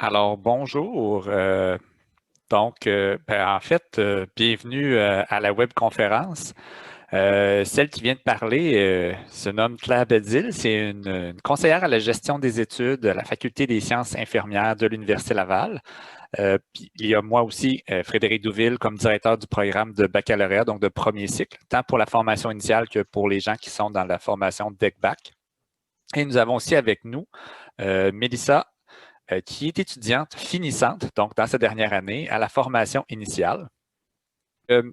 Alors, bonjour. En fait, bienvenue à la webconférence. Celle qui vient de parler se nomme Claire Bedil. C'est une conseillère à la gestion des études à la Faculté des sciences infirmières de l'Université Laval. Puis il y a moi aussi, Frédéric Douville, comme directeur du programme de baccalauréat, donc de premier cycle, tant pour la formation initiale que pour les gens qui sont dans la formation DEC-BAC. Et nous avons aussi avec nous Mélissa qui est étudiante finissante, donc dans sa dernière année, à la formation initiale. Euh,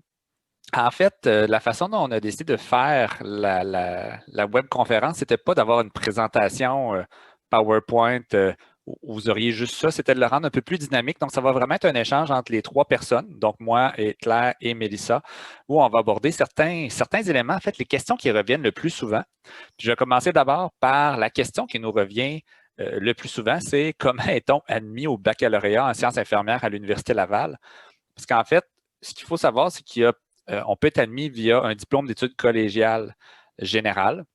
la façon dont on a décidé de faire la webconférence, c'était pas d'avoir une présentation PowerPoint où vous auriez juste ça, c'était de le rendre un peu plus dynamique. Donc, ça va vraiment être un échange entre les trois personnes, donc moi et Claire et Mélissa, où on va aborder certains éléments, en fait, les questions qui reviennent le plus souvent. Puis je vais commencer d'abord par la question qui nous revient le plus souvent, c'est comment est-on admis au baccalauréat en sciences infirmières à l'Université Laval? Parce qu'en fait, ce qu'il faut savoir, c'est on peut être admis via un diplôme d'études collégiales générales.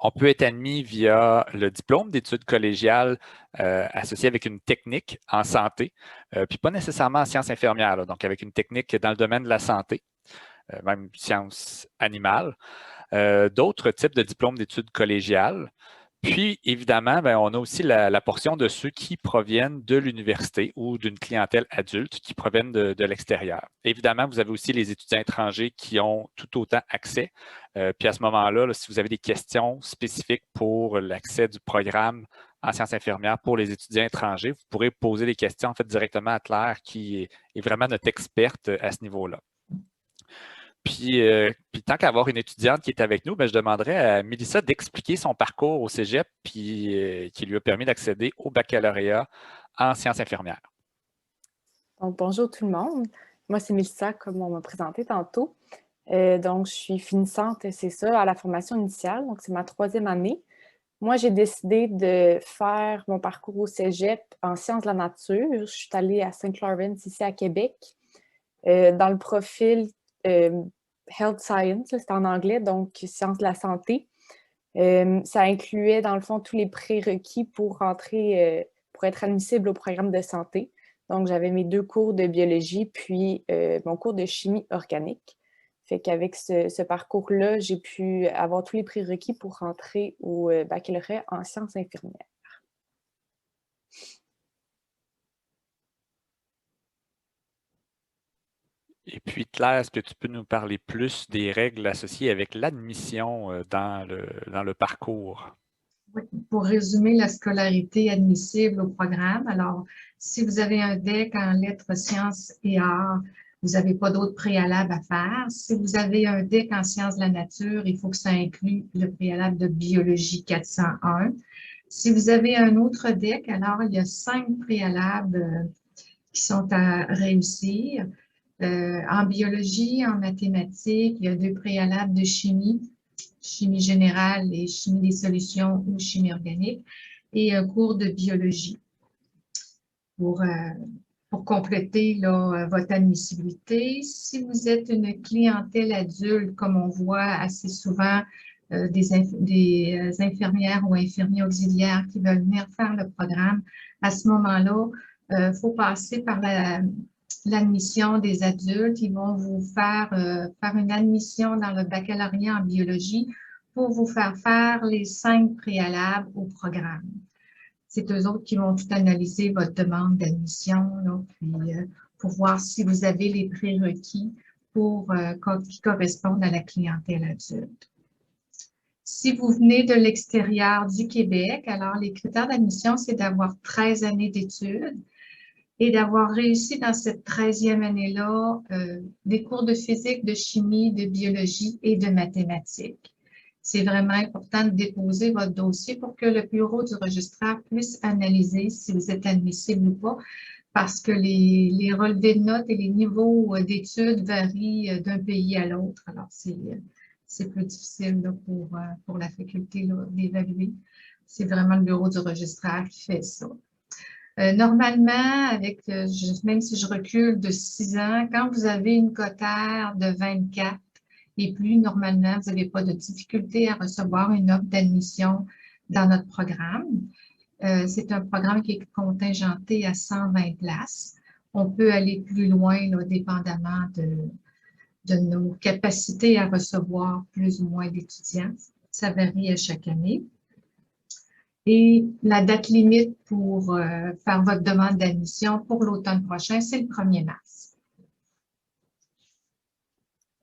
On peut être admis via le diplôme d'études collégiales associé avec une technique en santé, puis pas nécessairement en sciences infirmières, là, donc avec une technique dans le domaine de la santé, même sciences animales. D'autres types de diplômes d'études collégiales. Puis, évidemment, on a aussi la portion de ceux qui proviennent de l'université ou d'une clientèle adulte qui proviennent de l'extérieur. Évidemment, vous avez aussi les étudiants étrangers qui ont tout autant accès. Puis à ce moment-là, là, si vous avez des questions spécifiques pour l'accès du programme en sciences infirmières pour les étudiants étrangers, vous pourrez poser des questions en fait directement à Claire, qui est vraiment notre experte à ce niveau-là. Puis tant qu'avoir une étudiante qui est avec nous, je demanderais à Mélissa d'expliquer son parcours au cégep qui lui a permis d'accéder au baccalauréat en sciences infirmières. Donc, bonjour tout le monde. Moi, c'est Mélissa, comme on m'a présenté tantôt. Donc, je suis finissante, c'est ça, à la formation initiale. Donc, c'est ma 3e année. Moi, j'ai décidé de faire mon parcours au cégep en sciences de la nature. Je suis allée à Saint-Lawrence, ici à Québec, dans le profil Health Science, c'était en anglais, donc sciences de la santé. Ça incluait, dans le fond, tous les prérequis pour rentrer, pour être admissible au programme de santé. Donc, j'avais mes 2 cours de biologie, puis mon cours de chimie organique. Fait qu'avec ce parcours-là, j'ai pu avoir tous les prérequis pour rentrer au baccalauréat en sciences infirmières. Et puis, Claire, est-ce que tu peux nous parler plus des règles associées avec l'admission dans le parcours? Oui, pour résumer la scolarité admissible au programme, alors si vous avez un DEC en lettres, sciences et arts, vous n'avez pas d'autres préalables à faire. Si vous avez un DEC en sciences de la nature, il faut que ça inclue le préalable de biologie 401. Si vous avez un autre DEC, alors il y a 5 préalables qui sont à réussir. En biologie, en mathématiques, il y a 2 préalables de chimie générale et chimie des solutions ou chimie organique, et un cours de biologie pour, pour compléter là, votre admissibilité. Si vous êtes une clientèle adulte, comme on voit assez souvent des infirmières ou infirmiers auxiliaires qui veulent venir faire le programme, à ce moment-là, il faut passer par l'admission des adultes. Ils vont vous faire une admission dans le baccalauréat en biologie pour vous faire les 5 préalables au programme. C'est eux autres qui vont tout analyser votre demande d'admission, puis pour voir si vous avez les prérequis qui correspondent à la clientèle adulte. Si vous venez de l'extérieur du Québec, alors les critères d'admission, c'est d'avoir 13 années d'études et d'avoir réussi dans cette 13e année-là des cours de physique, de chimie, de biologie et de mathématiques. C'est vraiment important de déposer votre dossier pour que le bureau du registraire puisse analyser si vous êtes admissible ou pas, parce que les relevés de notes et les niveaux d'études varient d'un pays à l'autre. Alors, c'est plus difficile là, pour la faculté d'évaluer. C'est vraiment le bureau du registraire qui fait ça. Normalement, même si je recule de 6 ans, quand vous avez une cotère de 24 et plus, normalement, vous n'avez pas de difficulté à recevoir une offre d'admission dans notre programme. C'est un programme qui est contingenté à 120 places. On peut aller plus loin, là, dépendamment de nos capacités à recevoir plus ou moins d'étudiants. Ça varie à chaque année. Et la date limite pour faire votre demande d'admission pour l'automne prochain, c'est le 1er mars.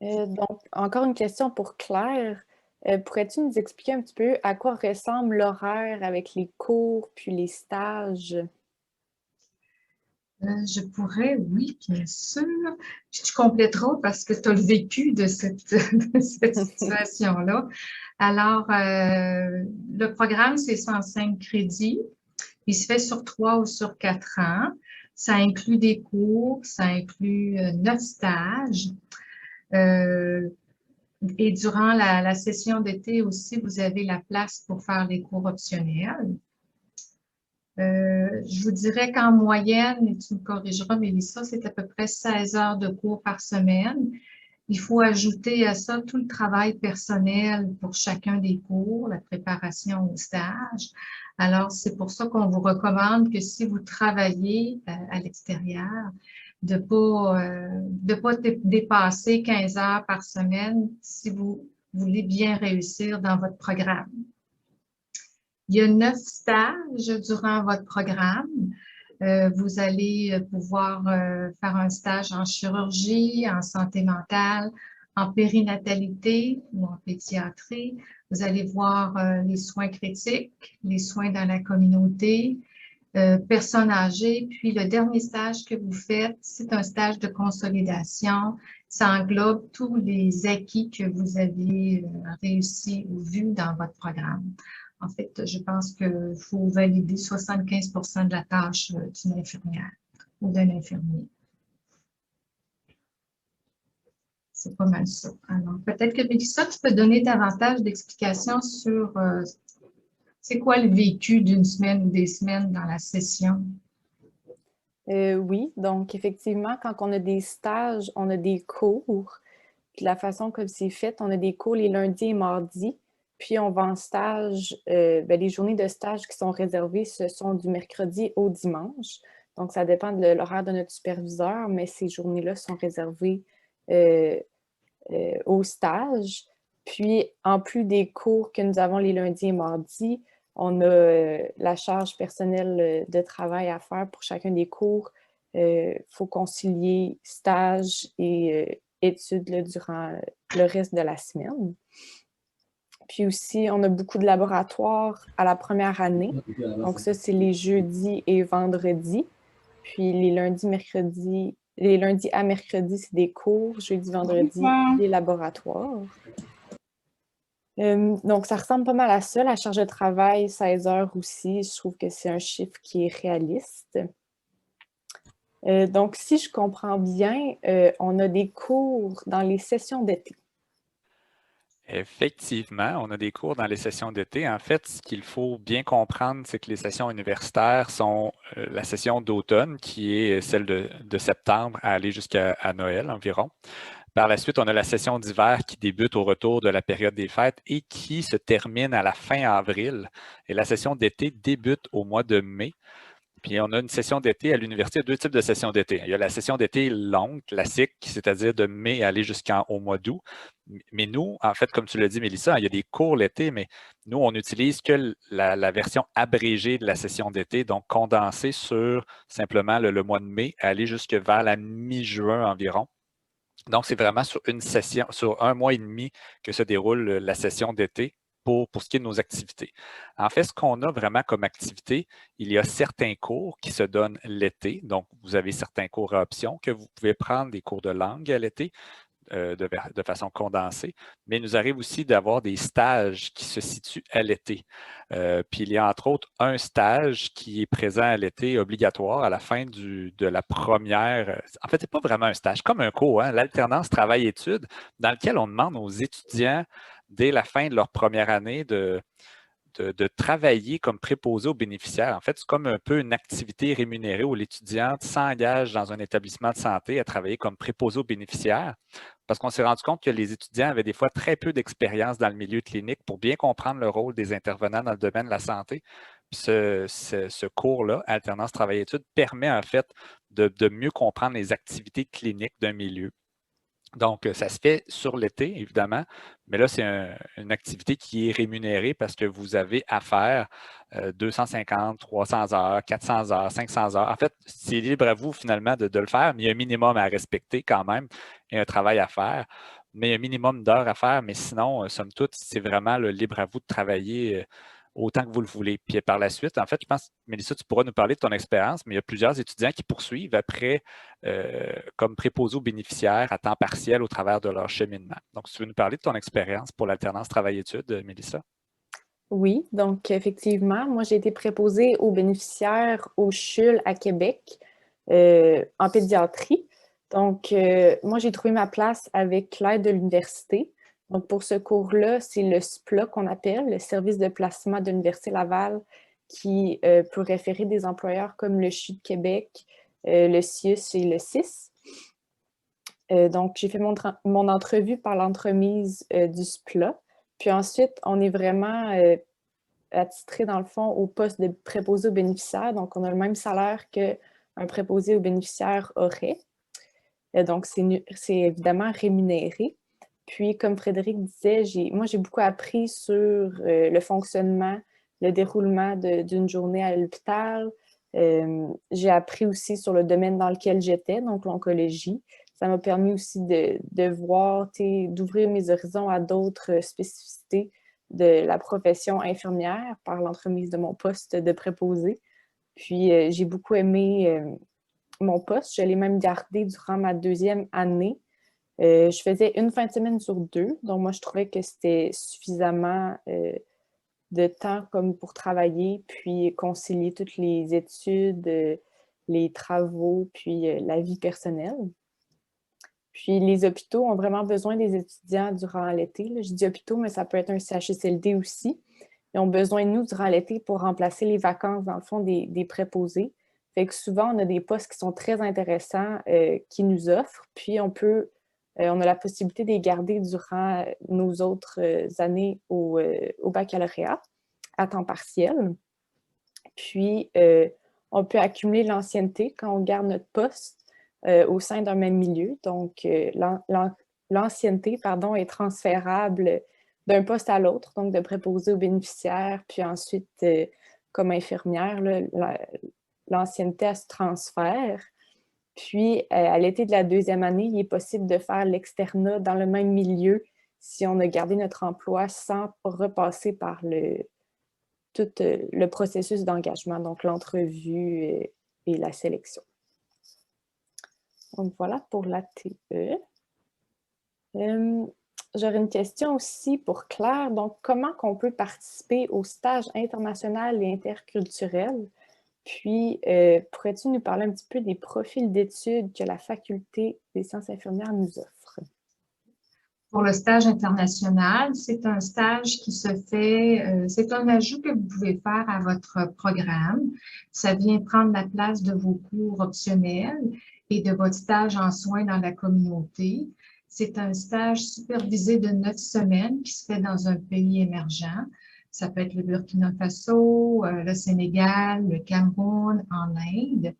Donc, encore une question pour Claire. Pourrais-tu nous expliquer un petit peu à quoi ressemble l'horaire avec les cours puis les stages? Je pourrais, oui, bien sûr. Puis tu compléteras parce que tu as le vécu de cette situation-là. Alors, le programme, c'est 105 crédits. Il se fait sur 3 ou sur 4 ans. Ça inclut des cours, ça inclut 9 stages. Et durant la session d'été aussi, vous avez la place pour faire des cours optionnels. Je vous dirais qu'en moyenne, et tu me corrigeras, Mélissa, c'est à peu près 16 heures de cours par semaine. Il faut ajouter à ça tout le travail personnel pour chacun des cours, la préparation au stage. Alors, c'est pour ça qu'on vous recommande que si vous travaillez à l'extérieur, de pas dépasser 15 heures par semaine si vous voulez bien réussir dans votre programme. Il y a 9 stages durant votre programme. Vous allez pouvoir faire un stage en chirurgie, en santé mentale, en périnatalité ou en pédiatrie. Vous allez voir les soins critiques, les soins dans la communauté, personnes âgées. Puis le dernier stage que vous faites, c'est un stage de consolidation. Ça englobe tous les acquis que vous avez réussi ou vus dans votre programme. En fait, je pense qu'il faut valider 75% de la tâche d'une infirmière ou d'un infirmier. C'est pas mal ça. Alors, peut-être que Mélissa, tu peux donner davantage d'explications sur c'est quoi le vécu d'une semaine ou des semaines dans la session? Oui, donc effectivement, quand on a des stages, on a des cours. Puis la façon comme c'est fait, on a des cours les lundis et mardis. Puis on va en stage, les journées de stage qui sont réservées, ce sont du mercredi au dimanche. Donc ça dépend de l'horaire de notre superviseur, mais ces journées-là sont réservées au stage. Puis en plus des cours que nous avons les lundis et mardis, on a la charge personnelle de travail à faire pour chacun des cours. Il faut concilier stage et études là, durant le reste de la semaine. Puis aussi, on a beaucoup de laboratoires à la première année. Donc ça, c'est les jeudis et vendredis. Puis les lundis à mercredi, c'est des cours. Jeudi, vendredi, des laboratoires. Donc, ça ressemble pas mal à ça. La charge de travail, 16 heures aussi. Je trouve que c'est un chiffre qui est réaliste. Donc, si je comprends bien, on a des cours dans les sessions d'été. Effectivement, on a des cours dans les sessions d'été. En fait, ce qu'il faut bien comprendre, c'est que les sessions universitaires sont la session d'automne, qui est celle de septembre à aller jusqu'à Noël environ. Par la suite, on a la session d'hiver qui débute au retour de la période des fêtes et qui se termine à la fin avril. Et la session d'été débute au mois de mai. Puis on a une session d'été à l'université, deux types de sessions d'été. Il y a la session d'été longue, classique, c'est-à-dire de mai à aller jusqu'au mois d'août. Mais nous, en fait, comme tu l'as dit, Mélissa, il y a des cours l'été, mais nous, on n'utilise que la version abrégée de la session d'été, donc condensée sur simplement le mois de mai, aller jusque vers la mi-juin environ. Donc, c'est vraiment sur une session, sur un mois et demi que se déroule la session d'été pour ce qui est de nos activités. En fait, ce qu'on a vraiment comme activité, il y a certains cours qui se donnent l'été. Donc, vous avez certains cours à option que vous pouvez prendre, des cours de langue à l'été de façon condensée. Mais il nous arrive aussi d'avoir des stages qui se situent à l'été. Puis il y a entre autres un stage qui est présent à l'été obligatoire à la fin de la première. En fait, ce n'est pas vraiment un stage, comme un cours, hein, l'alternance travail-études, dans lequel on demande aux étudiants, dès la fin de leur première année, de travailler comme préposé aux bénéficiaires. En fait, c'est comme un peu une activité rémunérée où l'étudiant s'engage dans un établissement de santé à travailler comme préposé aux bénéficiaires parce qu'on s'est rendu compte que les étudiants avaient des fois très peu d'expérience dans le milieu clinique pour bien comprendre le rôle des intervenants dans le domaine de la santé. ce cours-là, Alternance travail-études, permet en fait de mieux comprendre les activités cliniques d'un milieu. Donc, ça se fait sur l'été, évidemment, mais là, c'est une activité qui est rémunérée parce que vous avez à faire 250, 300 heures, 400 heures, 500 heures. En fait, c'est libre à vous, finalement, de le faire, mais il y a un minimum à respecter quand même et un travail à faire. Mais il y a un minimum d'heures à faire, mais sinon, somme toute, c'est vraiment libre à vous de travailler autant que vous le voulez. Puis par la suite, en fait, je pense, Mélissa, tu pourras nous parler de ton expérience, mais il y a plusieurs étudiants qui poursuivent après comme préposés aux bénéficiaires à temps partiel au travers de leur cheminement. Donc, si tu veux nous parler de ton expérience pour l'alternance travail-études, Mélissa? Oui, donc effectivement, moi j'ai été préposée aux bénéficiaires au CHUL à Québec en pédiatrie. Donc, moi j'ai trouvé ma place avec l'aide de l'université. Donc, pour ce cours-là, c'est le SPLA qu'on appelle, le service de placement de l'Université Laval, qui peut référer des employeurs comme le CHU de Québec, le CIUS et le CIS. Donc, j'ai fait mon entrevue par l'entremise du SPLA. Puis ensuite, on est vraiment attitré, dans le fond, au poste de préposé aux bénéficiaires. Donc, on a le même salaire qu'un préposé aux bénéficiaires aurait. Donc, c'est évidemment rémunéré. Puis, comme Frédéric disait, moi, j'ai beaucoup appris sur le fonctionnement, le déroulement d'une journée à l'hôpital. J'ai appris aussi sur le domaine dans lequel j'étais, donc l'oncologie. Ça m'a permis aussi de voir, d'ouvrir mes horizons à d'autres spécificités de la profession infirmière par l'entremise de mon poste de préposé. Puis, j'ai beaucoup aimé mon poste. Je l'ai même gardé durant ma 2e année. Je faisais une fin de semaine sur 2, donc moi, je trouvais que c'était suffisamment de temps comme pour travailler, puis concilier toutes les études, les travaux, puis la vie personnelle. Puis les hôpitaux ont vraiment besoin des étudiants durant l'été. Je dis hôpitaux, mais ça peut être un CHSLD aussi. Ils ont besoin de nous durant l'été pour remplacer les vacances, dans le fond, des préposés. Fait que souvent, on a des postes qui sont très intéressants qui nous offrent, puis on a la possibilité de les garder durant nos autres années au baccalauréat à temps partiel. Puis, on peut accumuler l'ancienneté quand on garde notre poste au sein d'un même milieu. Donc, l'ancienneté, est transférable d'un poste à l'autre, donc de préposé aux bénéficiaires, puis ensuite, comme infirmière, l'ancienneté, elle se transfère. Puis, à l'été de la 2e année, il est possible de faire l'externat dans le même milieu si on a gardé notre emploi sans repasser par tout le processus d'engagement, donc l'entrevue et la sélection. Donc, voilà pour l'ATE. J'aurais une question aussi pour Claire. Donc, comment qu'on peut participer au stage international et interculturel? Puis, pourrais-tu nous parler un petit peu des profils d'études que la Faculté des sciences infirmières nous offre? Pour le stage international, c'est un stage qui se fait, c'est un ajout que vous pouvez faire à votre programme. Ça vient prendre la place de vos cours optionnels et de votre stage en soins dans la communauté. C'est un stage supervisé de 9 semaines qui se fait dans un pays émergent. Ça peut être le Burkina Faso, le Sénégal, le Cameroun, en Inde.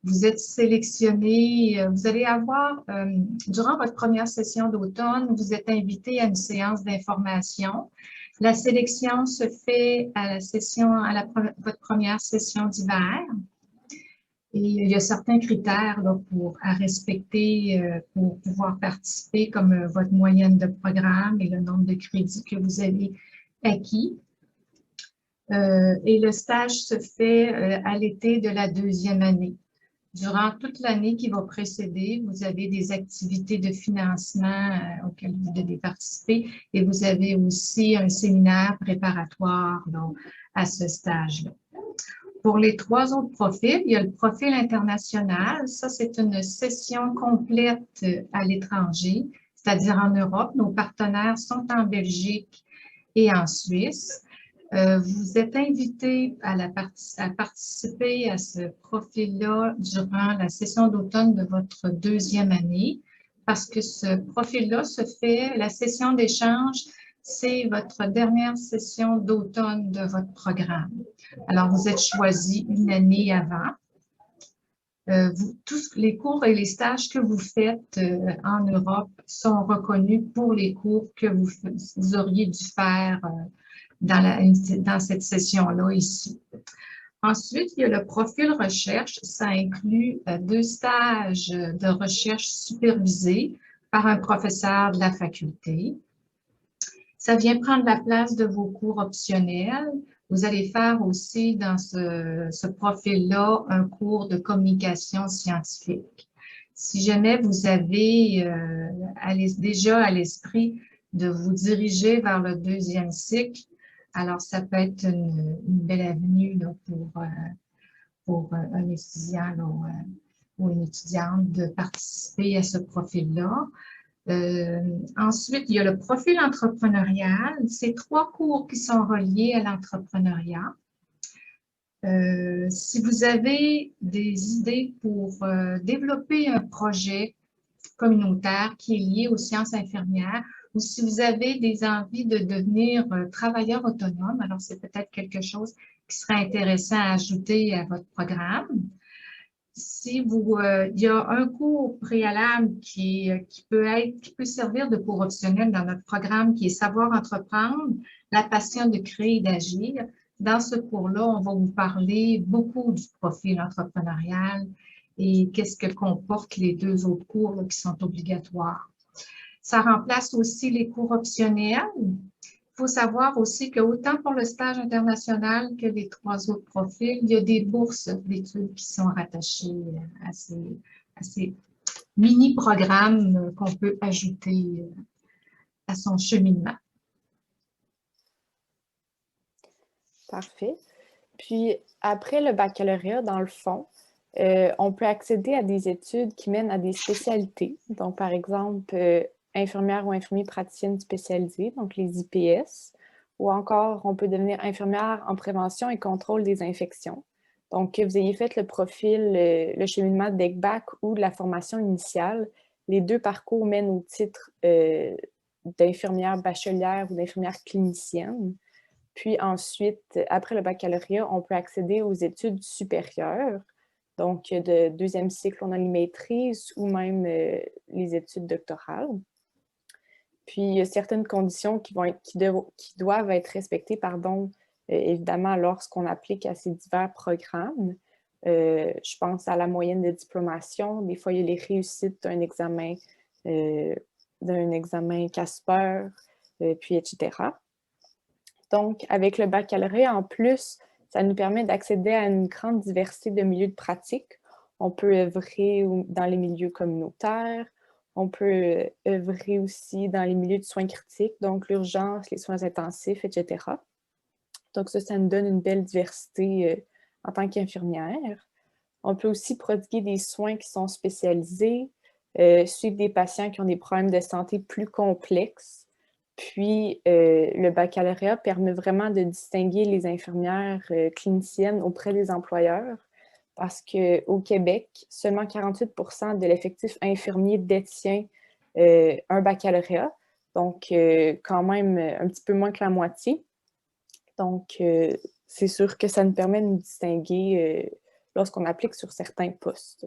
Vous êtes sélectionné, vous allez avoir, durant votre première session d'automne, vous êtes invité à une séance d'information. La sélection se fait à votre première session d'hiver. Et il y a certains critères là, à respecter pour pouvoir participer, comme votre moyenne de programme et le nombre de crédits que vous avez acquis. Et le stage se fait à l'été de la 2e année. Durant toute l'année qui va précéder, vous avez des activités de financement auxquelles vous devez participer et vous avez aussi un séminaire préparatoire là, à ce stage-là. Pour les 3 autres profils, il y a le profil international. Ça, c'est une session complète à l'étranger, c'est-à-dire en Europe. Nos partenaires sont en Belgique et en Suisse. Vous êtes invité à participer à ce profil-là durant la session d'automne de votre 2e année parce que ce profil-là se fait, la session d'échange c'est votre dernière session d'automne de votre programme. Alors, vous êtes choisi une année avant. Tous les cours et les stages que vous faites en Europe sont reconnus pour les cours que vous auriez dû faire dans cette session-là ici. Ensuite, il y a le profil recherche. Ça inclut 2 stages de recherche supervisés par un professeur de la faculté. Ça vient prendre la place de vos cours optionnels. Vous allez faire aussi dans ce profil-là un cours de communication scientifique. Si jamais vous avez déjà à l'esprit de vous diriger vers le 2e cycle, alors ça peut être une belle avenue là, pour un étudiant là, ou une étudiante de participer à ce profil-là. Ensuite, il y a le profil entrepreneurial. C'est 3 cours qui sont reliés à l'entrepreneuriat. Si vous avez des idées pour développer un projet communautaire qui est lié aux sciences infirmières, ou si vous avez des envies de devenir travailleur autonome, alors c'est peut-être quelque chose qui serait intéressant à ajouter à votre programme. Si il y a un cours préalable qui peut servir de cours optionnel dans notre programme, qui est Savoir entreprendre, la passion de créer et d'agir. Dans ce cours-là, on va vous parler beaucoup du profil entrepreneurial et qu'est-ce que comportent les 2 autres cours là, qui sont obligatoires. Ça remplace aussi les cours optionnels. Il faut savoir aussi qu'autant pour le stage international que les 3 autres profils, il y a des bourses d'études qui sont rattachées à ces mini-programmes qu'on peut ajouter à son cheminement. Parfait. Puis, après le baccalauréat, dans le fond, on peut accéder à des études qui mènent à des spécialités. Donc, par exemple, infirmière ou infirmier praticienne spécialisée, donc les IPS, ou encore on peut devenir infirmière en prévention et contrôle des infections. Donc, que vous ayez fait le profil, le cheminement d'ECBAC ou de la formation initiale, les 2 parcours mènent au titre d'infirmière bachelière ou d'infirmière clinicienne. Puis ensuite, après le baccalauréat, on peut accéder aux études supérieures. Donc, de 2e cycle, on a les maîtrises ou même les études doctorales. Puis, il y a certaines conditions qui doivent être respectées, évidemment, lorsqu'on applique à ces divers programmes. Je pense à la moyenne de diplomation. Des fois, il y a les réussites d'un examen Casper, puis etc. Donc, avec le baccalauréat, en plus, ça nous permet d'accéder à une grande diversité de milieux de pratique. On peut œuvrer dans les milieux communautaires, on peut œuvrer aussi dans les milieux de soins critiques, donc l'urgence, les soins intensifs, etc. Donc ça nous donne une belle diversité en tant qu'infirmière. On peut aussi prodiguer des soins qui sont spécialisés, suivre des patients qui ont des problèmes de santé plus complexes. Puis, le baccalauréat permet vraiment de distinguer les infirmières cliniciennes auprès des employeurs parce qu'au Québec, seulement 48% de l'effectif infirmier détient un baccalauréat, donc quand même un petit peu moins que la moitié. Donc, c'est sûr que ça nous permet de nous distinguer lorsqu'on applique sur certains postes.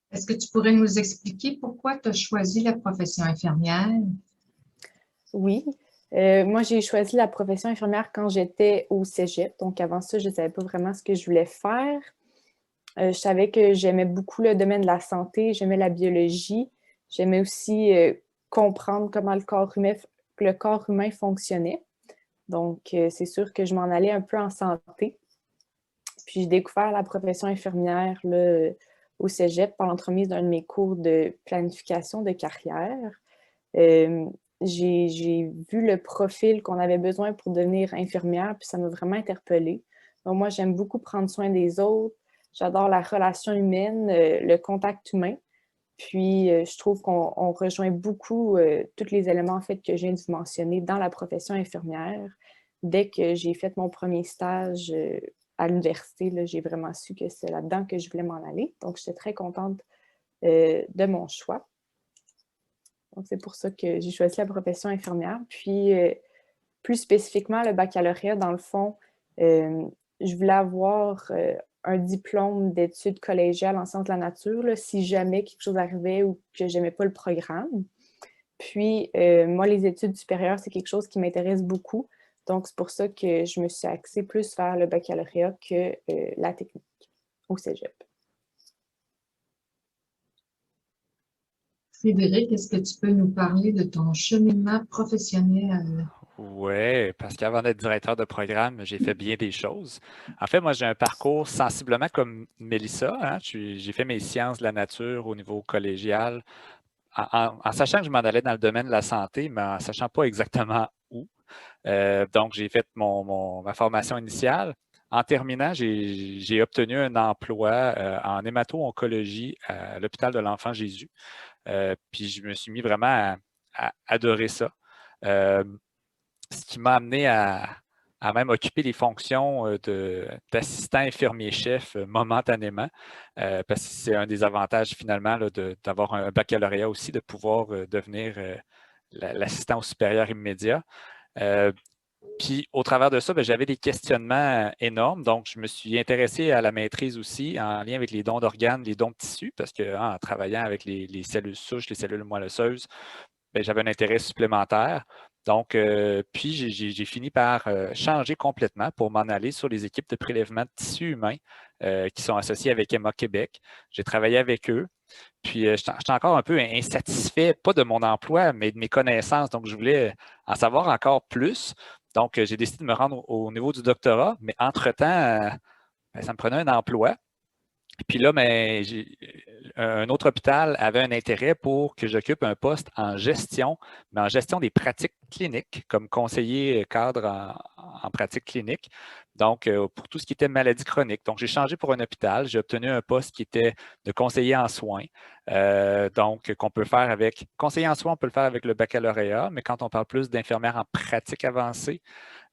Est-ce que tu pourrais nous expliquer pourquoi tu as choisi la profession infirmière? Oui. Moi, j'ai choisi la profession infirmière quand j'étais au cégep. Donc, avant ça, je ne savais pas vraiment ce que je voulais faire. Je savais que j'aimais beaucoup le domaine de la santé, j'aimais la biologie. J'aimais aussi comprendre comment le corps humain fonctionnait. Donc, c'est sûr que je m'en allais un peu en santé. Puis, j'ai découvert la profession infirmière là, au cégep par l'entremise d'un de mes cours de planification de carrière. J'ai vu le profil qu'on avait besoin pour devenir infirmière, puis ça m'a vraiment interpellée. Donc, moi, j'aime beaucoup prendre soin des autres. J'adore la relation humaine, le contact humain. Puis, je trouve qu'on rejoint beaucoup tous les éléments en fait, que je viens de vous mentionner dans la profession infirmière. Dès que j'ai fait mon premier stage à l'université, j'ai vraiment su que c'est là-dedans que je voulais m'en aller. Donc, j'étais très contente de mon choix. Donc, c'est pour ça que j'ai choisi la profession infirmière. Puis, plus spécifiquement, le baccalauréat, dans le fond, je voulais avoir un diplôme d'études collégiales en sciences de la nature, là, si jamais quelque chose arrivait ou que je n'aimais pas le programme. Puis, moi, les études supérieures, c'est quelque chose qui m'intéresse beaucoup. Donc, c'est pour ça que je me suis axée plus vers le baccalauréat que la technique au cégep. Frédéric, est-ce que tu peux nous parler de ton cheminement professionnel? Oui, parce qu'avant d'être directeur de programme, j'ai fait bien des choses. En fait, moi, j'ai un parcours sensiblement comme Mélissa, hein. J'ai fait mes sciences de la nature au niveau collégial, en sachant que je m'en allais dans le domaine de la santé, mais en sachant pas exactement où. Donc, j'ai fait ma formation initiale. En terminant, j'ai obtenu un emploi en hémato-oncologie à l'hôpital de l'Enfant Jésus. Puis, je me suis mis vraiment à adorer ça. Ce qui m'a amené à même occuper les fonctions d'assistant infirmier-chef momentanément, parce que c'est un des avantages finalement d'avoir un baccalauréat aussi, de pouvoir devenir l'assistant au supérieur immédiat. Puis au travers de ça, j'avais des questionnements énormes. Donc, je me suis intéressé à la maîtrise aussi en lien avec les dons d'organes, les dons de tissus, parce qu'en travaillant avec les cellules souches, les cellules moelleuses, j'avais un intérêt supplémentaire. Donc, puis j'ai fini par changer complètement pour m'en aller sur les équipes de prélèvement de tissus humains qui sont associées avec Emma Québec. J'ai travaillé avec eux. Puis, j'étais encore un peu insatisfait, pas de mon emploi, mais de mes connaissances. Donc, je voulais en savoir encore plus. Donc, j'ai décidé de me rendre au niveau du doctorat, mais entre-temps, ça me prenait un emploi. Puis là, un autre hôpital avait un intérêt pour que j'occupe un poste en gestion, mais en gestion des pratiques cliniques, comme conseiller cadre en pratique clinique. Donc, pour tout ce qui était maladie chronique. Donc, j'ai changé pour un hôpital. J'ai obtenu un poste qui était de conseiller en soins. Donc, qu'on peut faire avec conseiller en soins, on peut le faire avec le baccalauréat, mais quand on parle plus d'infirmière en pratique avancée,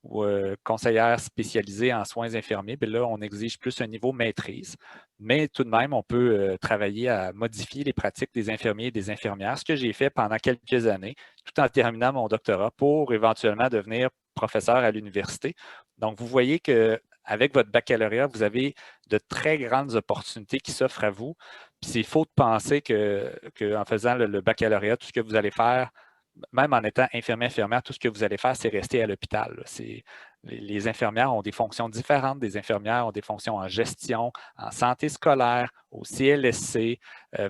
ou conseillère spécialisée en soins infirmiers, bien là, on exige plus un niveau maîtrise. Mais tout de même, on peut travailler à modifier les pratiques des infirmiers et des infirmières, ce que j'ai fait pendant quelques années, tout en terminant mon doctorat pour éventuellement devenir professeur à l'université. Donc, vous voyez qu'avec votre baccalauréat, vous avez de très grandes opportunités qui s'offrent à vous. Puis c'est faux de penser qu'en faisant le baccalauréat, tout ce que vous allez faire, même en étant infirmière, tout ce que vous allez faire, c'est rester à l'hôpital. Les infirmières ont des fonctions différentes. Des infirmières ont des fonctions en gestion, en santé scolaire, au CLSC,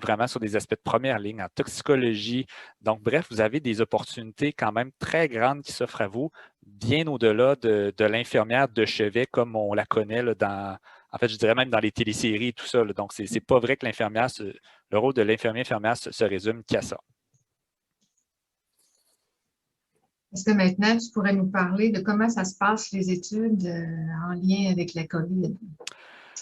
vraiment sur des aspects de première ligne, en toxicologie. Donc, bref, vous avez des opportunités quand même très grandes qui s'offrent à vous, bien au-delà de l'infirmière de chevet comme on la connaît là, en fait, je dirais même dans les téléséries et tout ça. Là. Donc, c'est pas vrai que le rôle de l'infirmier-infirmière se résume qu'à ça. Est-ce que maintenant, tu pourrais nous parler de comment ça se passe, les études en lien avec la COVID,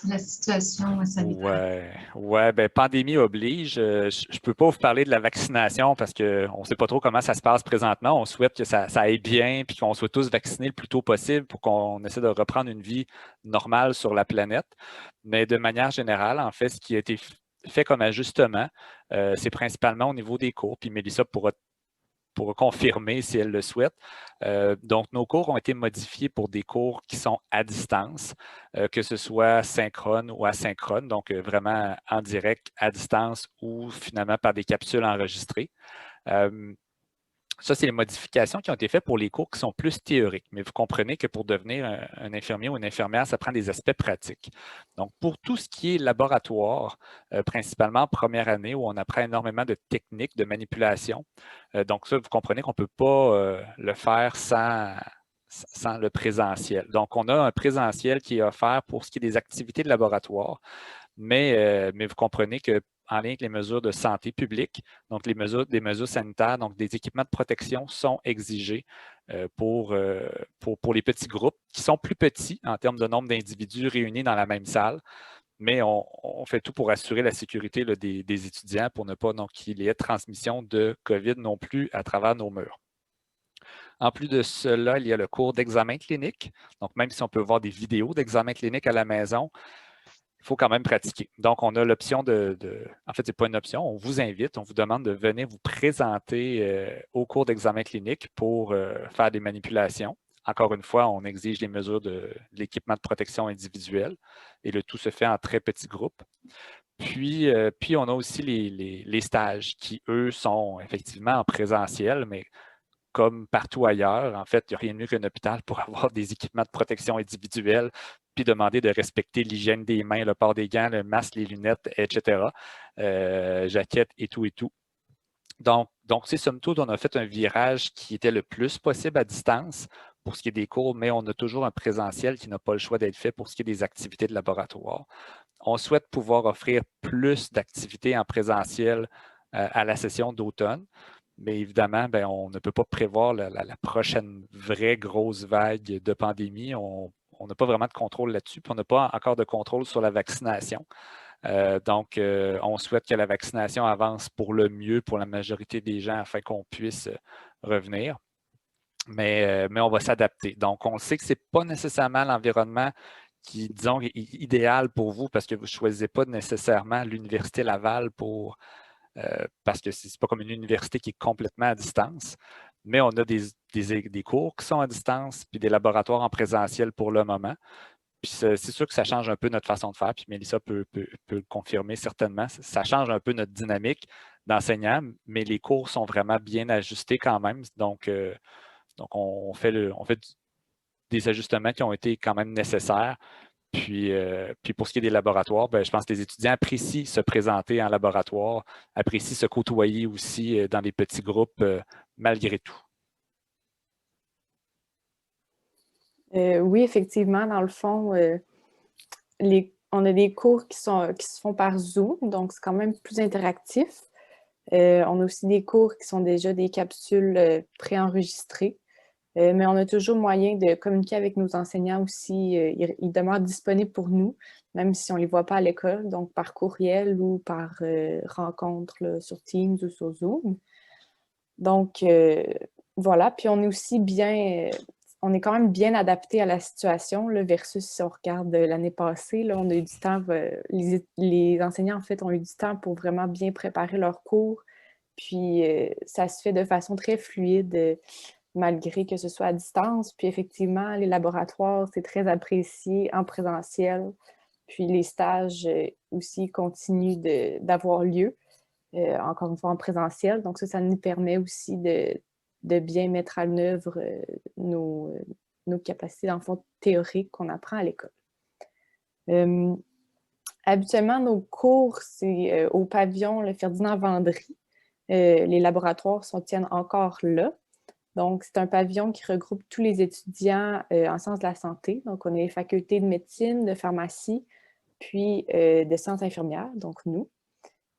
la situation sanitaire? Ouais, pandémie oblige. Je ne peux pas vous parler de la vaccination parce qu'on ne sait pas trop comment ça se passe présentement. On souhaite que ça aille bien puis qu'on soit tous vaccinés le plus tôt possible pour qu'on essaie de reprendre une vie normale sur la planète. Mais de manière générale, en fait, ce qui a été fait comme ajustement, c'est principalement au niveau des cours. Puis Mélissa pourra confirmer si elle le souhaite. Donc, nos cours ont été modifiés pour des cours qui sont à distance, que ce soit synchrone ou asynchrone, donc vraiment en direct à distance ou finalement par des capsules enregistrées. Ça, c'est les modifications qui ont été faites pour les cours qui sont plus théoriques. Mais vous comprenez que pour devenir un infirmier ou une infirmière, ça prend des aspects pratiques. Donc, pour tout ce qui est laboratoire, principalement en première année où on apprend énormément de techniques de manipulation. Donc, ça, vous comprenez qu'on ne peut pas le faire sans le présentiel. Donc, on a un présentiel qui est offert pour ce qui est des activités de laboratoire. Mais vous comprenez qu'en lien avec les mesures de santé publique, donc des mesures sanitaires, donc des équipements de protection sont exigés pour les petits groupes qui sont plus petits en termes de nombre d'individus réunis dans la même salle. Mais on fait tout pour assurer la sécurité là, des étudiants pour ne pas qu'il y ait transmission de COVID non plus à travers nos murs. En plus de cela, il y a le cours d'examen clinique. Donc, même si on peut voir des vidéos d'examen clinique à la maison, il faut quand même pratiquer. Donc, on a l'option en fait, ce n'est pas une option, on vous invite, on vous demande de venir vous présenter au cours d'examen clinique pour faire des manipulations. Encore une fois, on exige les mesures de l'équipement de protection individuelle et le tout se fait en très petits groupes. Puis on a aussi les stages qui, eux, sont effectivement en présentiel, mais comme partout ailleurs, en fait, il n'y a rien de mieux qu'un hôpital pour avoir des équipements de protection individuelle, puis demander de respecter l'hygiène des mains, le port des gants, le masque, les lunettes, etc., jaquettes et tout et tout. Donc c'est somme toute, on a fait un virage qui était le plus possible à distance pour ce qui est des cours, mais on a toujours un présentiel qui n'a pas le choix d'être fait pour ce qui est des activités de laboratoire. On souhaite pouvoir offrir plus d'activités en présentiel à la session d'automne, mais évidemment, ben, on ne peut pas prévoir la prochaine vraie grosse vague de pandémie. On n'a pas vraiment de contrôle là-dessus, puis on n'a pas encore de contrôle sur la vaccination. Donc, on souhaite que la vaccination avance pour le mieux pour la majorité des gens afin qu'on puisse revenir. Mais on va s'adapter. Donc, on sait que ce n'est pas nécessairement l'environnement qui, disons, est idéal pour vous parce que vous ne choisissez pas nécessairement l'Université Laval parce que ce n'est pas comme une université qui est complètement à distance. Mais on a des cours qui sont à distance puis des laboratoires en présentiel pour le moment. Puis c'est sûr que ça change un peu notre façon de faire, puis Mélissa peut le confirmer certainement. Ça change un peu notre dynamique d'enseignant, mais les cours sont vraiment bien ajustés quand même. Donc on fait des ajustements qui ont été quand même nécessaires. Puis pour ce qui est des laboratoires, ben, je pense que les étudiants apprécient se présenter en laboratoire, apprécient se côtoyer aussi dans des petits groupes malgré tout. Oui, effectivement, dans le fond, on a des cours qui se font par Zoom, donc c'est quand même plus interactif. On a aussi des cours qui sont déjà des capsules préenregistrées, mais on a toujours moyen de communiquer avec nos enseignants aussi. Ils demeurent disponibles pour nous, même si on ne les voit pas à l'école, donc par courriel ou par rencontre là, sur Teams ou sur Zoom. Donc, voilà. Puis on est aussi on est quand même bien adapté à la situation là, versus si on regarde l'année passée. Là, on a eu du temps, les enseignants, en fait, ont eu du temps pour vraiment bien préparer leurs cours. Puis, ça se fait de façon très fluide, malgré que ce soit à distance. Puis, effectivement, les laboratoires, c'est très apprécié en présentiel. Puis, les stages aussi continuent d'avoir lieu. Encore une fois en présentiel. Donc ça nous permet aussi de bien mettre en œuvre nos capacités d'enfant théoriques qu'on apprend à l'école. Habituellement, nos cours, c'est au pavillon le Ferdinand Vendry. Les laboratoires tiennent encore là. Donc, c'est un pavillon qui regroupe tous les étudiants en sciences de la santé. Donc, on a les facultés de médecine, de pharmacie, puis de sciences infirmières, donc nous.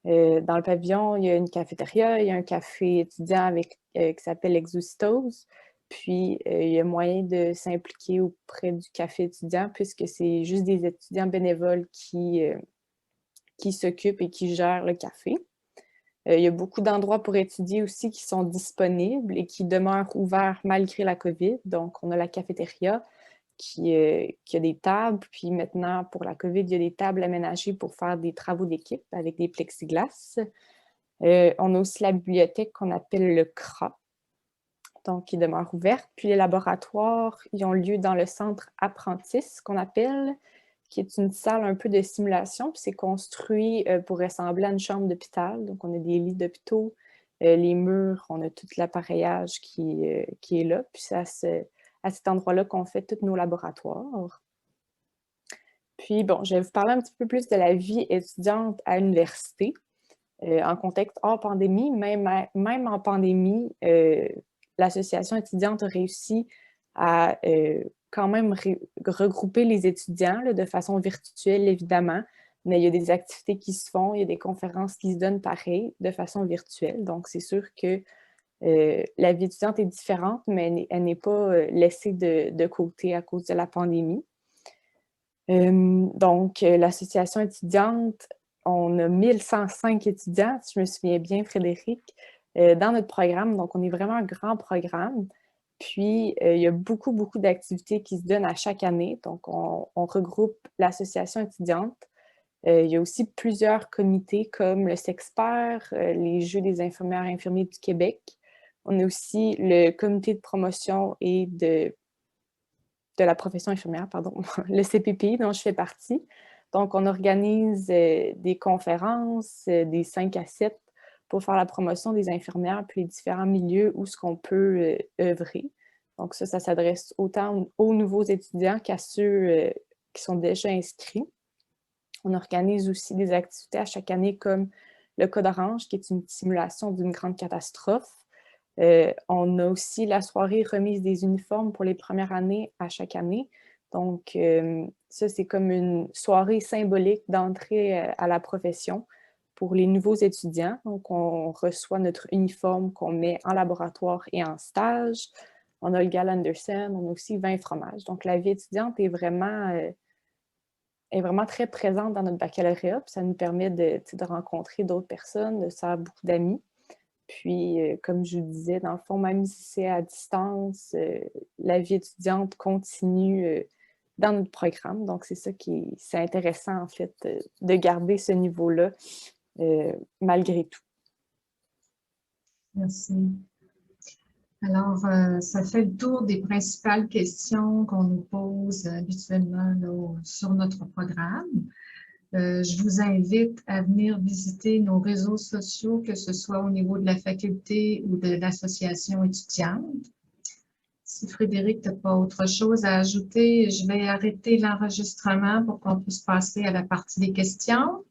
Dans le pavillon, il y a une cafétéria, il y a un café étudiant qui s'appelle Exocytose. Puis, il y a moyen de s'impliquer auprès du café étudiant puisque c'est juste des étudiants bénévoles qui s'occupent et qui gèrent le café. Il y a beaucoup d'endroits pour étudier aussi qui sont disponibles et qui demeurent ouverts malgré la COVID. Donc, on a la cafétéria qui a des tables. Puis maintenant, pour la COVID, il y a des tables aménagées pour faire des travaux d'équipe avec des plexiglas. On a aussi la bibliothèque qu'on appelle le CRA, donc qui demeure ouverte. Puis les laboratoires, ils ont lieu dans le centre Apprentice, qu'on appelle, qui est une salle un peu de simulation. Puis c'est construit pour ressembler à une chambre d'hôpital. Donc on a des lits d'hôpitaux, les murs, on a tout l'appareillage qui est là. Puis c'est à cet endroit-là qu'on fait tous nos laboratoires. Puis bon, je vais vous parler un petit peu plus de la vie étudiante à l'université. En contexte hors pandémie, même en pandémie, l'association étudiante a réussi à quand même regrouper les étudiants là, de façon virtuelle, évidemment, mais il y a des activités qui se font, il y a des conférences qui se donnent pareil, de façon virtuelle. Donc, c'est sûr que la vie étudiante est différente, mais elle n'est pas laissée de côté à cause de la pandémie. Donc, l'association étudiante, on a 1105 étudiants, si je me souviens bien, Frédéric, dans notre programme. Donc, on est vraiment un grand programme. Puis, il y a beaucoup, beaucoup d'activités qui se donnent à chaque année. Donc, on regroupe l'association étudiante Il y a aussi plusieurs comités comme le Sexpert, les Jeux des infirmières et infirmiers du Québec. On a aussi le comité de promotion et de la profession infirmière, pardon, le CPPI dont je fais partie. Donc, on organise des conférences, des 5 à 7 pour faire la promotion des infirmières puis les différents milieux où ce qu'on peut œuvrer. Donc ça s'adresse autant aux nouveaux étudiants qu'à ceux qui sont déjà inscrits. On organise aussi des activités à chaque année comme le Code Orange, qui est une simulation d'une grande catastrophe. On a aussi la soirée remise des uniformes pour les premières années à chaque année. Donc, ça, c'est comme une soirée symbolique d'entrée à la profession pour les nouveaux étudiants. Donc, on reçoit notre uniforme qu'on met en laboratoire et en stage. On a le gala Anderson, on a aussi 20 fromages. Donc, la vie étudiante est vraiment très présente dans notre baccalauréat. Puis ça nous permet de rencontrer d'autres personnes, de se faire beaucoup d'amis. Puis, comme je vous disais, dans le fond, même si c'est à distance, la vie étudiante continue dans notre programme. Donc, c'est ça c'est intéressant, en fait, de garder ce niveau-là malgré tout. Merci. Alors, ça fait le tour des principales questions qu'on nous pose habituellement là, sur notre programme. Je vous invite à venir visiter nos réseaux sociaux, que ce soit au niveau de la faculté ou de l'association étudiante. Si Frédéric n'a pas autre chose à ajouter, je vais arrêter l'enregistrement pour qu'on puisse passer à la partie des questions.